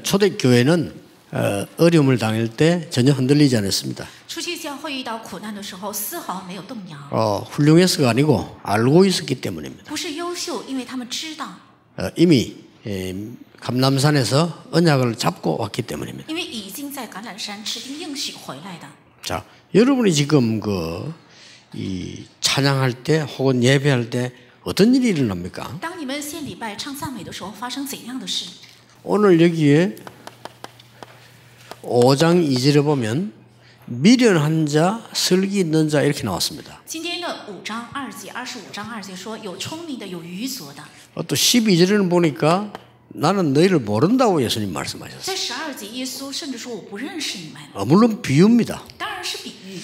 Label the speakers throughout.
Speaker 1: 초대교회는 어려움을 당할 때 전혀 흔들리지 않았습니다.
Speaker 2: 初期教会遇到苦难的时候，丝毫没有动摇。
Speaker 1: 훌륭해서가 아니고 알고 있었기 때문입니다.
Speaker 2: 不是优秀，因为他们知道，
Speaker 1: 이미 감람산에서 언약을 잡고 왔기 때문입니다.
Speaker 2: 因为已经在橄榄山持定应许回来的。
Speaker 1: 자, 여러분이 지금 이 찬양할 때 혹은 예배할 때 어떤 일이 일어납니까?
Speaker 2: 当你们献礼拜、唱赞美的时候，发生怎样的事？
Speaker 1: 오늘 여기에 5장 2절에 보면 미련한 자, 슬기 있는 자 이렇게 나왔습니다.
Speaker 2: 今天的5章2节、25章2节说，有聪明的，有愚拙的。
Speaker 1: 또 12절에는 보니까 나는 너희를 모른다고 예수님 말씀하셨어요.
Speaker 2: 在12节，耶稣甚至说：“我不认识你们。”
Speaker 1: 물론 비유입니다.
Speaker 2: 当然是比喻。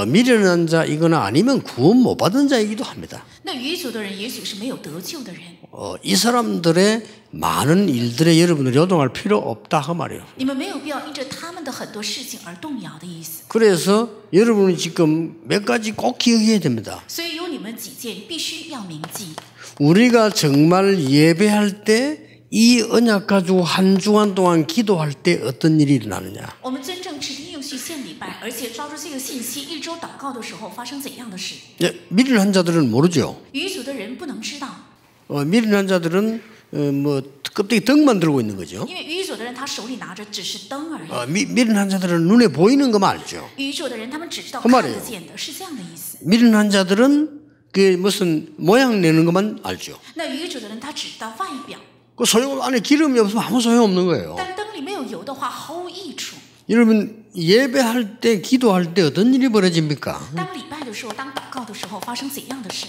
Speaker 1: 미련한 자이거나 아니면 구원 못 받은 자이기도 합니다.
Speaker 2: 那愚拙的人也许是没有得救的人。
Speaker 1: 이 사람들의 많은 일들에 여러분들 요동할 필요 없다 그 말이에요.
Speaker 2: 你们没有必要因着他们的很多事情而动摇的意思。
Speaker 1: 그래서 여러분은 지금 몇 가지 꼭 기억해야 됩니다.
Speaker 2: 所以有你们几件必须要铭记。
Speaker 1: 우리가 정말 예배할 때 이 언약 가지고 한 주간 동안 기도할 때 어떤 일이 일어나느냐.
Speaker 2: 我们真正持定应许献礼拜，而且抓住这个信息，一周祷告的时候发生怎样的事？
Speaker 1: 미련한 자들은 모르죠.
Speaker 2: 愚拙的人不能知道，
Speaker 1: 미련한 자들은 껍데기 덩만 들고 있는 거죠.
Speaker 2: 因为愚拙的人他手里拿着只是灯而已。
Speaker 1: 미련한 자들은 눈에 보이는 것만 알죠.
Speaker 2: 愚拙的人他们只知道
Speaker 1: 그
Speaker 2: 看
Speaker 1: 말이에요
Speaker 2: 得见的，是这样的意思。
Speaker 1: 미련한 자들은 그 무슨 모양 내는 것만 알죠.
Speaker 2: 那愚拙的人他只知道外表，
Speaker 1: 그 소용 안에 기름이 없으면 아무 소용 없는 거예요.
Speaker 2: 但灯里没有油的话毫无益处。
Speaker 1: 여러분 예배할 때 기도할 때 어떤 일이 벌어집니까?
Speaker 2: 当礼拜的时候，当祷告的时候，发生怎样的事？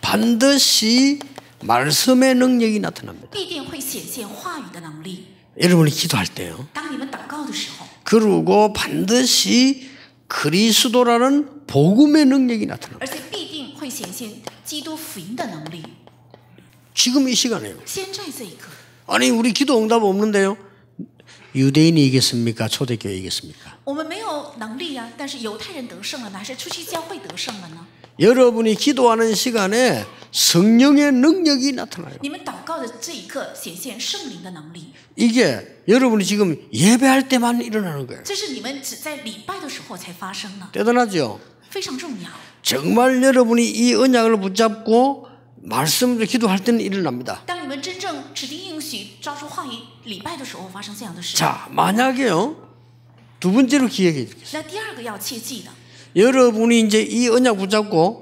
Speaker 1: 반드시 말씀의 능력이 나타납니다.
Speaker 2: 必定会显现话语的能力。
Speaker 1: 여러분이 기도할 때요.
Speaker 2: 当你们祷告的时候，
Speaker 1: 그리고 반드시 그리스도라는 복음의 능력이 나타납니다.
Speaker 2: 而且必定会显现基督福音的能力。
Speaker 1: 지금 이 시간에요.
Speaker 2: 现在这一刻，
Speaker 1: 아니 우리 기도 응답 없는데요. 유대인이 이겼습니까? 초대교회 이겼습니까?
Speaker 2: 我们没有能力啊，但是犹太人得胜了呢，还是初期教会得胜了呢？
Speaker 1: 여러분이 기도하는 시간에 성령의 능력이 나타나요.
Speaker 2: 你们祷告的这一刻显现圣灵的能力，
Speaker 1: 이게 여러분이 지금 예배할 때만 일어나는 거예요.
Speaker 2: 这是你们只在礼拜的时候才发生的，
Speaker 1: 대단하죠?
Speaker 2: 非常重要。
Speaker 1: 정말 여러분이 이 언약을 붙잡고 말씀으로 기도할 때는 일어납니다.
Speaker 2: 当你们真正指定应许、抓住话语礼拜的时候，发生这样的事。
Speaker 1: 자, 만약에요. 두 번째로 기억해 주겠습니다.
Speaker 2: 那第二个要切记的，
Speaker 1: 여러분이 이제 이 언약 붙잡고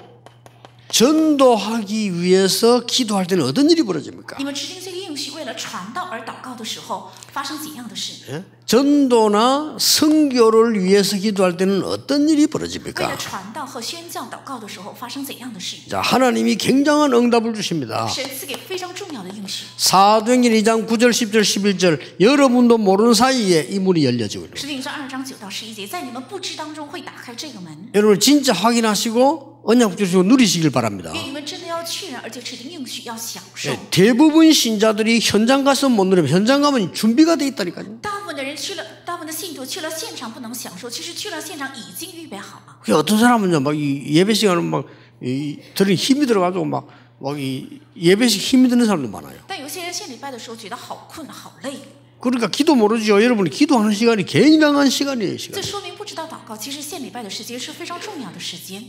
Speaker 1: 전도하기 위해서 기도할 때는 어떤 일이 벌어집니까?
Speaker 2: 你们指定这个应许为了传道而祷告的时候，发生怎样的事？
Speaker 1: 예? 전도나 선교를 위해서 기도할 때는 어떤 일이
Speaker 2: 为了
Speaker 1: 벌어집니까?
Speaker 2: 传道和宣教祷告的时候，发生怎样的事？
Speaker 1: 자, 하나님이 굉장한 응답을 주십니다.
Speaker 2: 神赐给非常重要的应许。
Speaker 1: 사도행전 2장 9절 10절 11절 여러분도 모르는 사이에 이 문이 열려지고 있는
Speaker 2: 使徒行传2章9到11节，在你们不知当中会打开这个门，
Speaker 1: 여러분 진짜 확인하시고 언약 붙잡으시고 누리시길 바랍니다.
Speaker 2: 因为你们真的要确认，而且指定应许要享受。
Speaker 1: 예, 대부분 신자들이 현장 가서 못 누리면 현장 가면 준비가 돼 있다니까요.
Speaker 2: 大部分的人去了，大部分的信徒去了现场不能享受，其实去了现场已经预备好了。
Speaker 1: 그 어떤 사람은요 막 이 예배 시간은 막 들은 힘이 들어가지고 막 이 예배식 힘이 드는 사람도 많아요.
Speaker 2: 但有些人献礼拜的时候觉得好困好累，
Speaker 1: 그러니까 기도 모르죠. 여러분이 기도하는 시간이 굉장한 시간이에요.
Speaker 2: 这
Speaker 1: 시간.
Speaker 2: 说明不知道祷告。其实献礼拜的时间是非常重要的时间，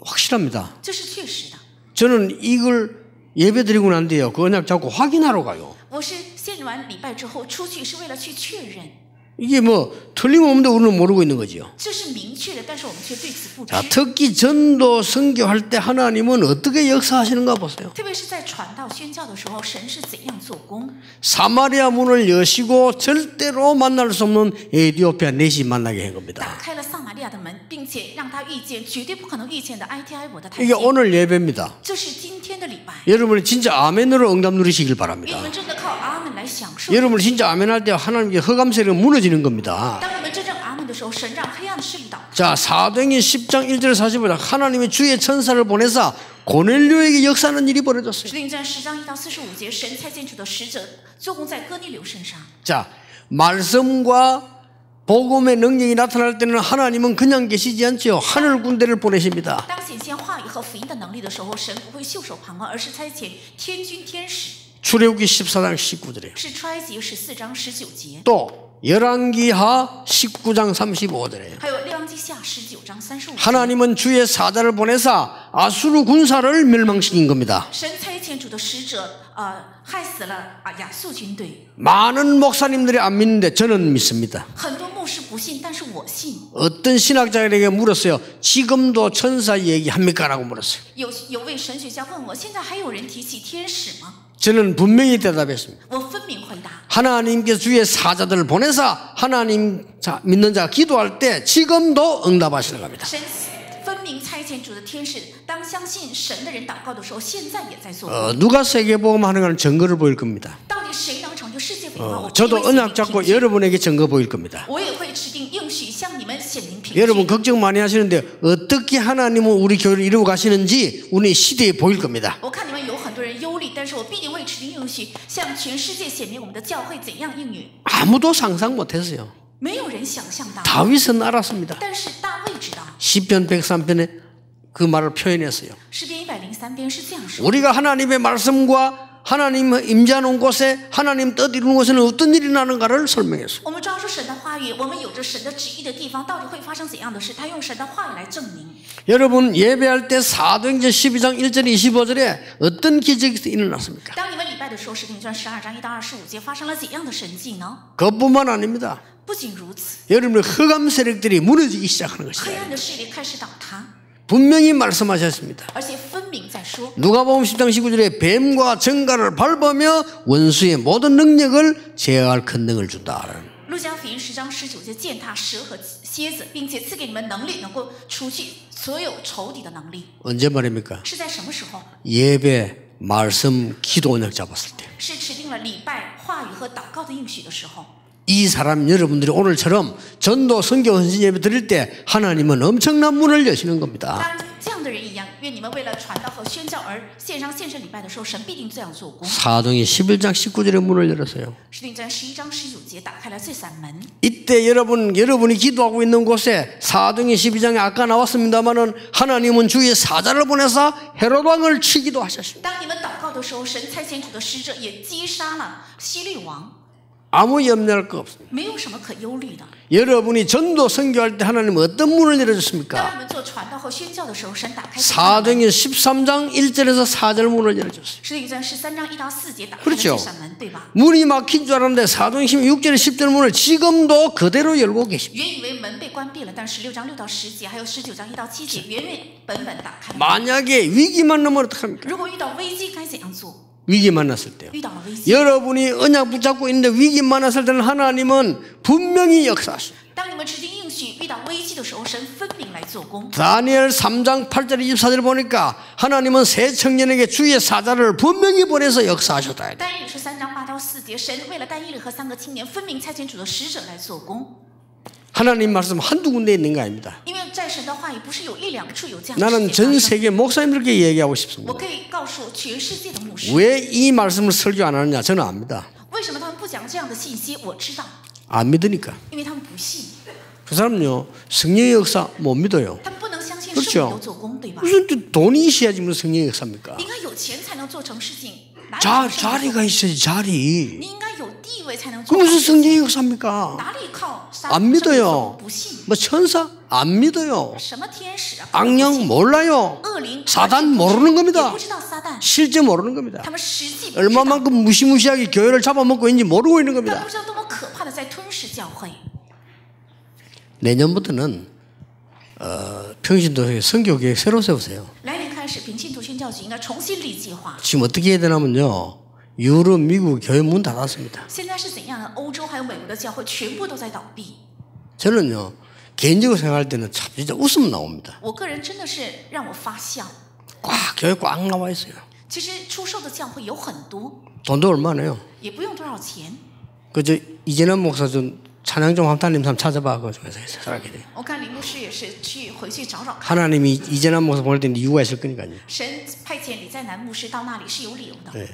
Speaker 1: 확실합니다.
Speaker 2: 这是确实的。
Speaker 1: 저는 이걸 예배 드리고 난 뒤에요. 그 언약 잡고 확인하러 가요.
Speaker 2: 我是献完礼拜之后出去是为了去确认，
Speaker 1: 이게 뭐 틀림없는데 우리는 모르고 있는 거지요.
Speaker 2: 这是明确的，但是我们却对此不知
Speaker 1: 자, 。 특히 전도 선교할 때 하나님은 어떻게 역사하시는가 보세요.
Speaker 2: 特别是在传道宣教的时候，神是怎样做工？
Speaker 1: 사마리아 문을 여시고 절대로 만날 수 없는 에티오피아 넷이 만나게 한 겁니다.
Speaker 2: 打开了撒玛利亚的门，并且让他遇见绝对不可能遇见的埃提埃伯的太
Speaker 1: 이게
Speaker 2: 监。
Speaker 1: 오늘 예배입니다.
Speaker 2: 这是今天的礼拜，
Speaker 1: 여러분이 진짜 아멘으로 응답 누리시길
Speaker 2: 愿
Speaker 1: 바랍니다.
Speaker 2: 你们真的靠阿门来享受。
Speaker 1: 여러분 진짜 아멘할 때 하나님께 허감 세력이 무너지는 겁니다.
Speaker 2: 当你们真正阿门的时候，神让黑暗的势力倒。
Speaker 1: 자, 사도행전 10장 1절 40절 하나님의 주의 천사를 보내사 고넬료에게 역사하는 일이 벌어졌어요.
Speaker 2: 使徒行传10章1到45节，神差遣主的使者做工在哥尼流身上。
Speaker 1: 자, 말씀과 복음의 능력이 나타날 때는 하나님은 그냥 계시지 않죠. 하늘 군대를 보내십니다.
Speaker 2: 当显现话语和福音的能力的时候，神不会袖手旁观，而是差遣天军天使
Speaker 1: 출애굽기 14장 19절에
Speaker 2: 是出埃及14章19节，
Speaker 1: 또 열왕기하 19장 35절에
Speaker 2: 还有列王记下19章35节。
Speaker 1: 하나님은 주의 사자를 보내사 아수르 군사를 멸망시킨 겁니다.
Speaker 2: 神差遣主的使者，害死了亚述军队。
Speaker 1: 많은 목사님들이 안 믿는데 저는 믿습니다.
Speaker 2: 很多牧师不信，但是我信。
Speaker 1: 어떤 신학자에게 물었어요. 지금도 천사 얘기합니까? 라고 물었어요.
Speaker 2: 有位神学家问我，现在还有人提起天使吗？
Speaker 1: 저는 분명히 대답했습니다.
Speaker 2: 我分明回答，
Speaker 1: 하나님께서 주의 사자들을 보내사 하나님 믿는 자 기도할 때 지금도 응답하시는 겁니다.
Speaker 2: 神分明差遣主的天使，当相信神的人祷告的时候，现在也在做工。
Speaker 1: 누가 세계복음 하는 건 증거를 보일 겁니다.
Speaker 2: 到底谁能成就世界福音？我
Speaker 1: 저도
Speaker 2: 必会
Speaker 1: 언약
Speaker 2: 显明
Speaker 1: 잡고
Speaker 2: 凭据，
Speaker 1: 여러분에게 증거 보일 겁니다.
Speaker 2: 我也会指定应许向你们显明凭据。
Speaker 1: 여러분 걱정 많이 하시는데 어떻게 하나님은 우리 교회를 이루어 가시는지 우리 시대에 보일 겁니다.
Speaker 2: 我看你们有很多人忧虑，但是我必定会指定应许，向全世界显明我们的教会怎样应允。
Speaker 1: 아무도 상상 못했어요.
Speaker 2: 没有人想象到，
Speaker 1: 다윗은 알았습니다.
Speaker 2: 但是大卫知道。
Speaker 1: 시편 103편에 그 말을 표현했어요.
Speaker 2: 诗篇103篇是这样说：
Speaker 1: 우리가 하나님의 말씀과 하나님 임재하는 곳에 하나님 뜻 이루는 곳에는 어떤 일이 나는가를 설명했어요.
Speaker 2: 我们抓住神的话语，我们有着神的旨意的地方，到底会发生怎样的事？他用神的话语来证明。
Speaker 1: 여러분 예배할 때 사도행전 12장 1절 25절에 어떤 기적이 일어났습니까?
Speaker 2: 当你们礼拜的时候，使徒行传12章1到25节发生了怎样的神迹呢？
Speaker 1: 그것뿐만 아닙니다.
Speaker 2: 不仅如此，
Speaker 1: 여러분의 흑암 세력들이 무너지기 시작하는
Speaker 2: 黑
Speaker 1: 것이에요.
Speaker 2: 暗的势力开始倒塌，
Speaker 1: 분명히 말씀하셨습니다.
Speaker 2: 而且分明在说，
Speaker 1: 누가복음 10장 19절에 뱀과 정갈을 밟으며 원수의 모든 능력을 제어할 큰 능을 준다.
Speaker 2: 路加福音10章19节，践踏蛇和蝎子，并且赐给你们能力，能够除去所有仇敌的能力。
Speaker 1: 언제 말입니까?
Speaker 2: 是在什么时候？
Speaker 1: 예배, 말씀, 기도 언약 잡았을 때.
Speaker 2: 是指定了礼拜、话语和祷告的应许的时候。
Speaker 1: 이 사람 여러분들이 오늘처럼 전도 성경 헌신 예배 드릴 때 하나님은 엄청난 문을 여시는 겁니다.
Speaker 2: 当这样的人一样，愿你们为了传道和宣教而献上献身礼拜的时候，神必定这样做工。
Speaker 1: 사도행전 11장 19절에 문을 열었어요.
Speaker 2: 使徒行传11章19节打开了这扇门。
Speaker 1: 이때 여러분이 기도하고 있는 곳에 사도행전 12장에 아까 나왔습니다마는 하나님은 주의 사자를 보내서 헤롯 왕을 치기도 하셨습니다.
Speaker 2: 当你们祷告的时候，神差遣主的使者也击杀了希律王，
Speaker 1: 아무 염려할 거 없습니다.
Speaker 2: 没有什么可忧虑的。
Speaker 1: 여러분이 전도 선교할 때 하나님은 어떤 문을
Speaker 2: 当
Speaker 1: 열어줬습니까?
Speaker 2: 你们做传道和宣教的时候，神打开这扇门。
Speaker 1: 사도행전 13장 1절에서 4절 문을 열어줬어요.
Speaker 2: 使徒行传13章1到4节打开了
Speaker 1: 그렇죠
Speaker 2: 这扇门，对吧？
Speaker 1: 문이 막힌 줄 알았는데 사도행전 6절에 10절 문을 지금도 그대로 열고 계십니다.
Speaker 2: 原以为门被关闭了，但16章6到10节，还有19章1到7节，原本打开了。
Speaker 1: 만약에 위기만 넘으면 어떡합니까?
Speaker 2: 如果遇到危机该怎样做？
Speaker 1: 위기 만났을 때요.
Speaker 2: 遇到了危机，
Speaker 1: 여러분이 언약 붙잡고 있는데 위기 만났을 때는 하나님은 분명히 역사하십니다.
Speaker 2: 当你们持定应许遇到危机的时候，神分明来做工。
Speaker 1: 다니엘 3장 8절 24절 보니까 하나님은 새 청년에게 주의 사자를 분명히 보내서 역사하셨다.
Speaker 2: 但以理13章8到4节，神为了但以理和3个青年分明差遣主的使者来做工。
Speaker 1: 하나님 말씀 한두 군데 있는 거 아닙니다.
Speaker 2: 因为在神的话语不是有1、2处有这样的
Speaker 1: 나는
Speaker 2: 事
Speaker 1: 전
Speaker 2: 情发生。
Speaker 1: 세계 목사님들께 얘기하고 싶습니다.
Speaker 2: 我可以告诉全世界的牧师，
Speaker 1: 왜 이 말씀을 설교 안 하느냐 저는 압니다.
Speaker 2: 为什么他们不讲这样的信息？我知道，
Speaker 1: 안 믿으니까.
Speaker 2: 因为他们不信，
Speaker 1: 그 사람은요 성령의 역사 못 믿어요.
Speaker 2: 他们不能相信
Speaker 1: 그렇죠
Speaker 2: 圣灵有做工，对吧？
Speaker 1: 무슨 돈이 있어야지 무슨 성령의 역사입니까?
Speaker 2: 应该有钱才能做成事情，哪里有圣灵
Speaker 1: 자리가 있어야지 자리.
Speaker 2: 你应该有地位才能
Speaker 1: 그
Speaker 2: 做
Speaker 1: 무슨
Speaker 2: 好事情，
Speaker 1: 성령의 역사입니까?
Speaker 2: 哪里靠撒
Speaker 1: 안
Speaker 2: 圣灵做
Speaker 1: 믿어요.
Speaker 2: 不信，
Speaker 1: 뭐 천사 안 믿어요.
Speaker 2: 什么天使啊，
Speaker 1: 악령 몰라요.
Speaker 2: 恶灵
Speaker 1: 사단 모르는
Speaker 2: 也
Speaker 1: 겁니다.
Speaker 2: 不知道撒旦，
Speaker 1: 실제 모르는 겁니다.
Speaker 2: 他们实际不知道，
Speaker 1: 얼마만큼 무시무시하게 교회를 잡아먹고 있는지 모르고 있는
Speaker 2: 他们
Speaker 1: 겁니다.
Speaker 2: 不知道多么可怕的在吞噬教会。
Speaker 1: 내년부터는 평신도에 선교계획 새로 세우세요.
Speaker 2: 来年开始，平信徒宣教局应该重新立计划。
Speaker 1: 지금 어떻게 해야 되냐면요. 유럽, 미국 교회 문 닫았습니다.
Speaker 2: 现在是怎样的？欧洲还有美国的教会全部都在倒闭。
Speaker 1: 저는요. 개인적으로 생각할 때는 참 진짜 웃음 나옵니다.
Speaker 2: 我个人真的是让我发笑。
Speaker 1: 꽉 교회 꽉 나와 있어요.
Speaker 2: 其实出售的教会有很多，
Speaker 1: 돈도 얼마네요.
Speaker 2: 也不用多少钱。
Speaker 1: 그저 이재남 목사 좀 찬양 좀 한번 한번 찾아봐. 그 중에서 살게 돼.
Speaker 2: 我看林牧师也是回去找找看。
Speaker 1: 하나님이 이재남 목사 보낼 때는 이유가 있을 거니까요.
Speaker 2: 神派遣李在南牧师到那里是有理由的。
Speaker 1: 네.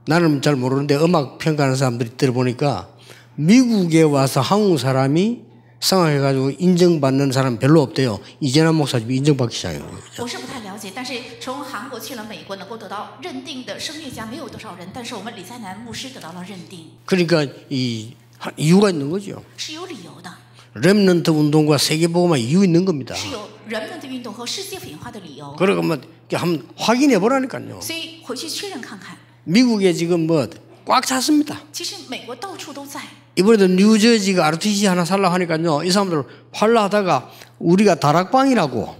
Speaker 1: 나는 잘 모르는데 음악 평가하는 사람들이 들어보니까 미국에 와서 한국 사람이 성악해가지고 인정받는 사람 별로 없대요. 이재남 목사님이 인정받기 시작해요.
Speaker 2: 我是不太了解，但是从韩国去了美国能够得到认定的声乐家没有多少人，但是我们李在南牧师得到了认定。
Speaker 1: 그러니까 이 이유가 있는 거죠.
Speaker 2: 是有理由的。
Speaker 1: 렘넌트 운동과 세계복음화 이유 있는 겁니다.
Speaker 2: 是有人们的运动和世界文化的理由。
Speaker 1: 그러고 뭐 한번 확인해 보라니까요.
Speaker 2: 所以回去确认看看。
Speaker 1: 미국에 지금 뭐 꽉 찼습니다.
Speaker 2: 其实美国到处都在。
Speaker 1: 이번에도 뉴저지가 RTC 하나 살라고 하니까요. 이 사람들 팔라 하다가 우리가 다락방이라고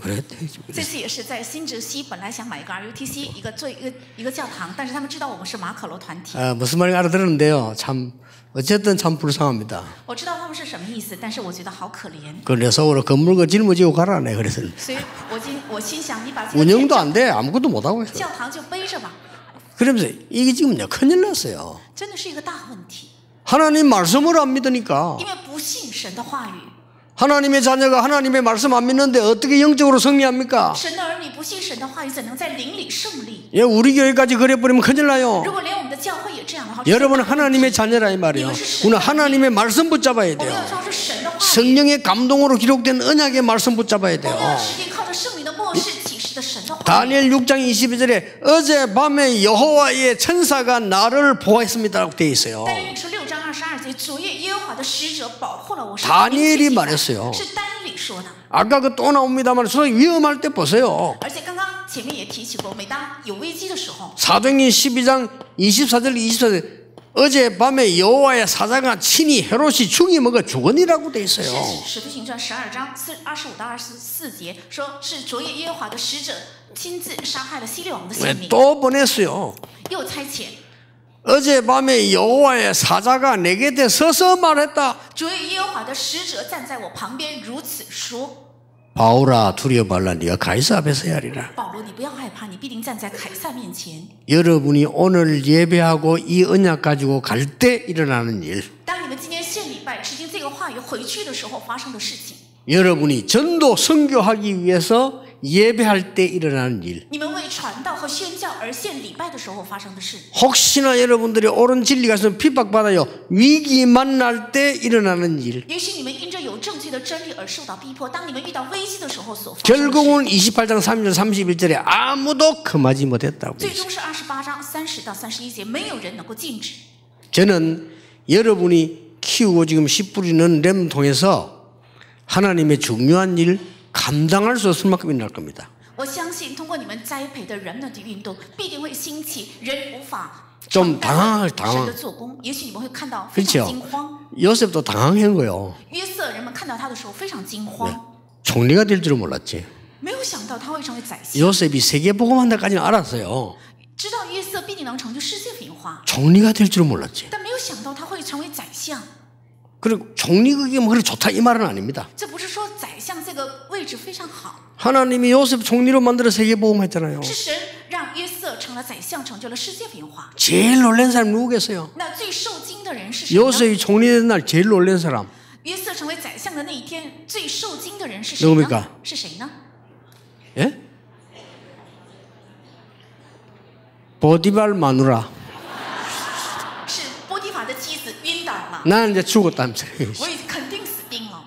Speaker 1: 그랬대.
Speaker 2: 这次也是在新泽西，本来想买一个 RUTC 做一个教堂，但是他们知道我们是马可罗团体。
Speaker 1: 무슨 말인지 알아들었는데요. 참 어쨌든 참 불쌍합니다.
Speaker 2: 我知道他们是什么意思，但是我觉得好可怜。
Speaker 1: 그래 서울에 건물 그 짊어지고 가라네 그래서.
Speaker 2: 所以我心想，你把这个
Speaker 1: 운영도 안 돼. 아무것도 못 하고 있어.
Speaker 2: 教堂就背着吧。
Speaker 1: 그러면서 이게 지금요 큰일 났어요.
Speaker 2: 真的是一个大问题。
Speaker 1: 하나님 말씀을 안 믿으니까.
Speaker 2: 因为不信神的话语。
Speaker 1: 하나님의 자녀가 하나님의 말씀 안 믿는데 어떻게 영적으로 승리합니까?
Speaker 2: 神的儿女不信神的话语，怎能在灵里胜利？
Speaker 1: 예, 우리 교회까지 그래 버리면 큰일 나요.
Speaker 2: 如果连我们的教会也这样的话，
Speaker 1: 여러분은 하나님의 자녀라 이 말이에요. 우리는 하나님의 말씀 붙잡아야
Speaker 2: 我们
Speaker 1: 돼요.
Speaker 2: 要抓住神的话语，
Speaker 1: 성령의 감동으로 기록된 언약의 말씀 붙잡아야
Speaker 2: 我们要
Speaker 1: 돼요.
Speaker 2: 实际靠着圣灵的漠视启示的神的话语。
Speaker 1: 다니엘 6장 22절에 어젯밤에 여호와의 천사가 나를 보호했습니다라고 되어 있어요.
Speaker 2: 但是6章22节，主耶耶和华的使者保护了我。
Speaker 1: 다니엘이 말했어요.
Speaker 2: 是但以理说的。
Speaker 1: 아까 그 또 나옵니다만 저 위험할 때 보세요.
Speaker 2: 而且刚刚前面也提起过，每当有危机的时候，
Speaker 1: 사도행전 12장 24절 24절 어젯밤에 여호와의 사자가 친히 헤롯이 죽이 먹어 죽으니라고 돼 있어요.
Speaker 2: 使徒行传12章25到24节说，是昨夜耶和华的使者亲自杀害了希律王的性命。
Speaker 1: 또 보냈어요.
Speaker 2: 又差遣
Speaker 1: 어젯밤에 여호와의 사자가 내게 대 서서 말했다.
Speaker 2: 昨夜耶和华的使者站在我旁边，如此说。
Speaker 1: 바울아 두려워 말라 네가 가이사 앞에서 헤아리라.
Speaker 2: 保罗，你不要害怕，你必定站在凯撒面前。
Speaker 1: 여러분이 오늘 예배하고 이 언약 가지고 갈 때 일어나는 일.
Speaker 2: 当你们今天献礼拜、持经这个话语回去的时候发生的事情。
Speaker 1: 여러분이 전도 선교하기 위해서 예배할 때 일어나는 일.
Speaker 2: 你们为传道和宣教而献礼拜的时候发生的事。
Speaker 1: 혹시나 여러분들이 옳은 진리가 있으면 핍박받아요. 위기 만날 때 일어나는 일.
Speaker 2: 也许你们因着有正确的真理而受到逼迫，当你们遇到危机的时候所发生的事。
Speaker 1: 결국은 28장 30절 31절에 아무도 금하지 못했다고.
Speaker 2: 最终是28章30到31节，没有人能够禁止。
Speaker 1: 저는 여러분이 키우고 지금 씨 뿌리는 렘 통해서 하나님의 중요한 일 감당할 수 없을 만큼 일어날 겁니다.
Speaker 2: 我相信通过你们栽培的人们的运动，必定会兴起人无法
Speaker 1: 좀
Speaker 2: 神
Speaker 1: 당황.
Speaker 2: 的做工。也许你们会看到非常
Speaker 1: 그렇죠.
Speaker 2: 惊慌。
Speaker 1: 요셉도 당황한 거예요.
Speaker 2: 约瑟人们看到他的时候非常惊慌，
Speaker 1: 총리가 될 줄은 몰랐지.
Speaker 2: 没有想到他会成为宰相。
Speaker 1: 요셉이 세계복음한다까지는 알았어요.
Speaker 2: 知道约瑟必定能成就世界文化，
Speaker 1: 총리가 될 줄은 몰랐지.
Speaker 2: 但没有想到他会成为宰相。
Speaker 1: 그리고 총리 그게 뭐 그렇게 좋다 이 말은 아닙니다.
Speaker 2: 这不是说宰相这个位置非常好，
Speaker 1: 하나님이 요셉 총리로 만들어 세계복음했잖아요.
Speaker 2: 是神让约瑟成了宰相，成就了世界文化。
Speaker 1: 제일 놀란 사람 누구겠어요?
Speaker 2: 那最受惊的人是谁呢？
Speaker 1: 요셉이 총리된 날 제일 놀란 사람
Speaker 2: 约瑟成为宰相的那一天，最受惊的人是谁
Speaker 1: 누굽니까
Speaker 2: 呢？是谁呢？
Speaker 1: 예? 보디발 마누라.
Speaker 2: 是波提法的妻子晕倒了，
Speaker 1: 나는 이제 죽었다면서.
Speaker 2: 我已经肯定死定了。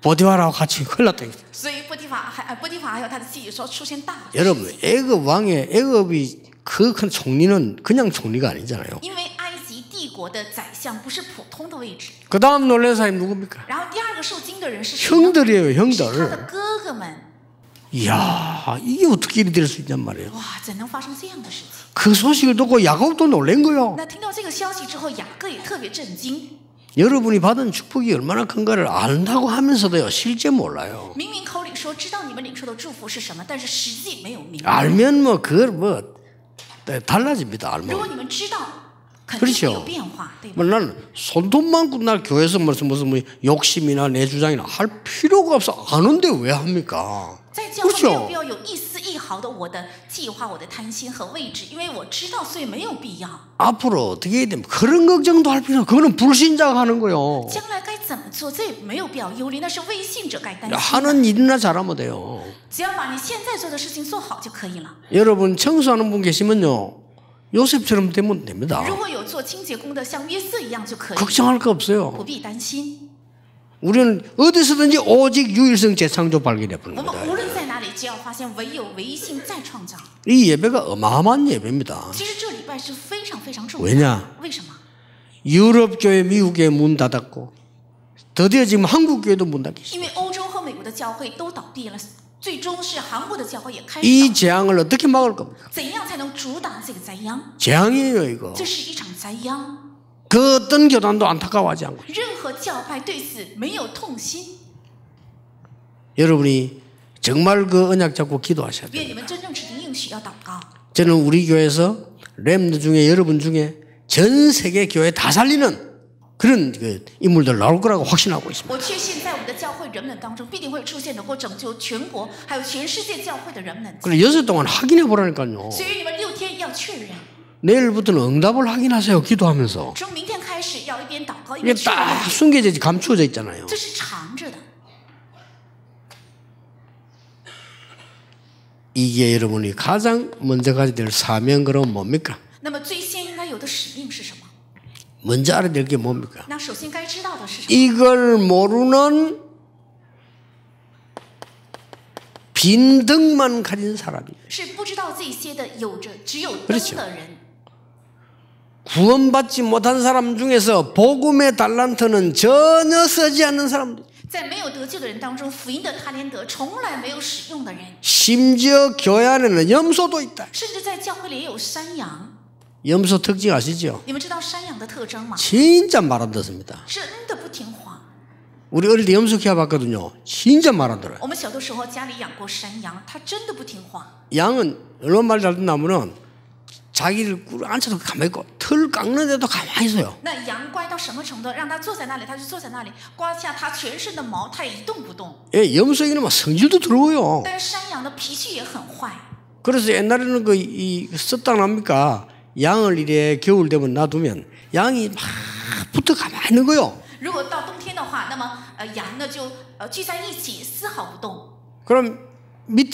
Speaker 1: 보디발하고 같이 큰일 났다.
Speaker 2: 所以波提法还有他的妻子说出现大的事情。
Speaker 1: 여러분 애굽 왕의 애굽이 그 큰 총리는 그냥 총리가 아니잖아요.
Speaker 2: 因为埃及帝国的宰相不是普通的位置。
Speaker 1: 그 다음 놀란 사람이 누굽니까?
Speaker 2: 然后第二个受惊的人是谁呢？
Speaker 1: 형들이에요
Speaker 2: 是他的
Speaker 1: 형들.
Speaker 2: 哥哥们。
Speaker 1: 이야 이게 어떻게 일이 될 수 있냔 말이에요.
Speaker 2: 哇，怎能发生这样的事情？
Speaker 1: 그 소식을 듣고 야곱도 놀란 거예요.
Speaker 2: 那听到这个消息之后，雅各也特别震惊。
Speaker 1: 여러분이 받은 축복이 얼마나 큰가를 안다고 하면서도요 실제 몰라요.
Speaker 2: 明明口里说知道你们领受的祝福是什么，但是实际没有明白。
Speaker 1: 알면 뭐 그걸 뭐 달라집니다.
Speaker 2: 如果
Speaker 1: 알면.
Speaker 2: 你们知道，肯定会
Speaker 1: 그렇죠.
Speaker 2: 有变化，对吧？
Speaker 1: 뭐 나는 손돈 많고 날 교회에서 무슨 뭐 욕심이나 내 주장이나 할 필요가 없어. 아는데 왜 합니까?
Speaker 2: 在教会没有
Speaker 1: 그렇죠.
Speaker 2: 必要有一丝一毫的我的计划、我的贪心和位置，因为我知道，所以没有必要。
Speaker 1: 앞으로 어떻게 해야 되면 그런 걱정도 할 필요. 그거는 불신자가 하는 거요.
Speaker 2: 将来该怎么做，这也没有必要忧虑，那是未信者该担心的。
Speaker 1: 하는 일이나 잘하면 돼요.
Speaker 2: 只要把你现在做的事情做好就可以了。
Speaker 1: 여러분 청소하는 분 계시면요 요셉처럼 되면 됩니다.
Speaker 2: 如果有做清洁工的，像约瑟一样就可以，
Speaker 1: 걱정할 거 없어요.
Speaker 2: 不必担心。
Speaker 1: 우리는 어디서든지 오직 유일성 재창조 발견해 보는
Speaker 2: 我们
Speaker 1: 거다.
Speaker 2: 无论在哪里里，只要发现唯有唯性再创造。
Speaker 1: 이 예배가 어마어마한 예배입니다.
Speaker 2: 其实这礼拜是非常非常重要。
Speaker 1: 왜냐?
Speaker 2: 为什么？
Speaker 1: 유럽 교회, 미국 교회 문 닫았고 드디어 지금 한국 교회도 문 닫기 시작.
Speaker 2: 因为欧洲和美国的教会都倒闭了，最终是韩国的教会也开始倒
Speaker 1: 이
Speaker 2: 闭。
Speaker 1: 재앙을 어떻게 막을 겁니까?
Speaker 2: 怎样才能阻挡这个灾殃？
Speaker 1: 재앙이에요 이거.
Speaker 2: 这是一场灾殃。
Speaker 1: 그 어떤 교단도 안타까워하지 않고.
Speaker 2: 任何教派对此没有痛心。
Speaker 1: 여러분이 정말 그 언약 잡고 기도하셔야 돼요.
Speaker 2: 愿你们真正指定应许，要祷告。
Speaker 1: 저는 우리 교회에서 렘너 중에 여러분 중에 전 세계 교회 다 살리는 그런 그 인물들 나올 거라고 확신하고 있습니다.
Speaker 2: 我确信，在我们的教会人们当中，必定会出现能够拯救全国还有全世界教会的人们。
Speaker 1: 그래 6일 동안 확인해 보라니까요.
Speaker 2: 所以你们6天要确认，
Speaker 1: 내일부터는 응답을 확인하세요. 기도하면서.
Speaker 2: 从明天开始要一边祷告一
Speaker 1: 이게
Speaker 2: 边确认，
Speaker 1: 딱 숨겨져 감추어져 있잖아요.
Speaker 2: 这是藏着的。
Speaker 1: 이게 여러분이 가장 먼저 가져야 될 사명 그럼 뭡니까?
Speaker 2: 那么最先应该有的使命是什么？
Speaker 1: 먼저 알아야 될 게 뭡니까?
Speaker 2: 那首先该知道的是什么？
Speaker 1: 이걸 모르는 빈등만 가진 사람이
Speaker 2: 是不知道这些的，有着只有灯
Speaker 1: 그렇죠
Speaker 2: 的人。
Speaker 1: 구원받지 못한 사람 중에서 복음의 달란트는 전혀 쓰지 않는 사람들
Speaker 2: 在没有得救的人当中，福音的他连德从来没有使用的人，
Speaker 1: 심지어 교회 안에는 염소도 있다.
Speaker 2: 甚至在教会里也有山羊。
Speaker 1: 염소 특징 아시죠?
Speaker 2: 你们知道山羊的特征吗？
Speaker 1: 진짜 말 안 듣습니다.
Speaker 2: 真的不听话。
Speaker 1: 우리 어릴 때 염소 키워봤거든요. 진짜 말 안 들어요.
Speaker 2: 我们小的时候家里养过山羊，它真的不听话。
Speaker 1: 양은 얼마나 말 잘 듣냐면은 자기를 꿇어 앉혀도 가만히 있고 털 깎는데도 가만히 있어요.
Speaker 2: 那羊乖到什么程度？让它坐在那里，它就坐在那里，刮下它全身的毛，它也一动不动。
Speaker 1: 예, 염소에는 막 성질도 들어오요.
Speaker 2: 但是山羊的脾气也很坏。
Speaker 1: 그래서 옛날에는 이 썼다 납니까? 양을 이래 겨울 되면 놔두면 양이 막 붙어 가만히 있는 거요.
Speaker 2: 如果到冬天的话，那么羊呢就聚在一起，丝毫不动。
Speaker 1: 그럼